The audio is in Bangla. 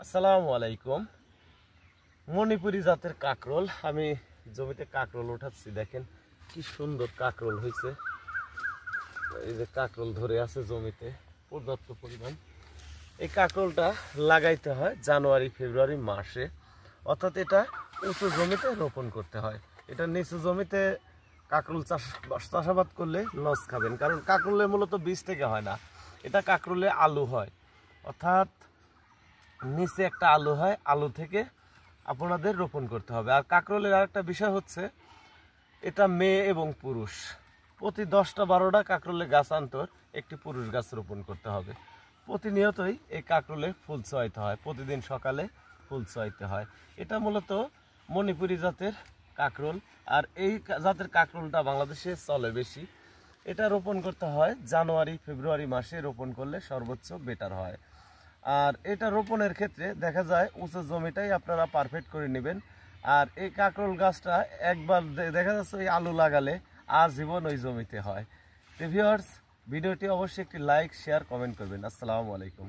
আসসালামু আলাইকুম। মণিপুরি জাতের কাকরোল আমি জমিতে কাকরোল উঠাচ্ছি। দেখেন কি সুন্দর কাকরোল হয়েছে। এই যে কাকরোল ধরে আছে জমিতে পর্যাপ্ত পরিমাণ। এই কাকরোলটা লাগাইতে হয় জানুয়ারি ফেব্রুয়ারি মাসে, অর্থাৎ এটা উঁচু জমিতে রোপণ করতে হয়। এটা নিচু জমিতে কাকরোল চাষাবাদ করলে লস খাবেন, কারণ কাকরোলে মূলত বীজ থেকে হয় না, এটা কাকরোলে আলু হয়। অর্থাৎ নিচে একটা আলু হয়, আলু থেকে আপনাদের রোপণ করতে হবে। আর কাকরোলের আরেকটা বিষয় হচ্ছে এটা মেয়ে এবং পুরুষ, প্রতি 10টা-12টা কাকরোলের গাছ আন্তর একটি পুরুষ গাছ রোপণ করতে হবে। প্রতিনিয়তই এই কাকরোলে ফুল ছোঁয়াইতে হয়, প্রতিদিন সকালে ফুল ছোঁয়াইতে হয়। এটা মূলত মণিপুরি জাতের কাকরোল, আর এই জাতের কাকরোলটা বাংলাদেশে চলে বেশি। এটা রোপণ করতে হয় জানুয়ারি ফেব্রুয়ারি মাসে, রোপণ করলে সর্বোচ্চ বেটার হয়। আর এটা রোপণের ক্ষেত্রে দেখা যায় উঁচু জমিটাই আপনারা পারফেক্ট করে নেবেন। আর এই কাকরোল গাছটা একবার দেখা যাচ্ছে ওই আলু লাগালে আজীবন ওই জমিতে হয়। তো ভিউয়ার্স, ভিডিওটি অবশ্যই একটি লাইক শেয়ার কমেন্ট করবেন। আসসালামু আলাইকুম।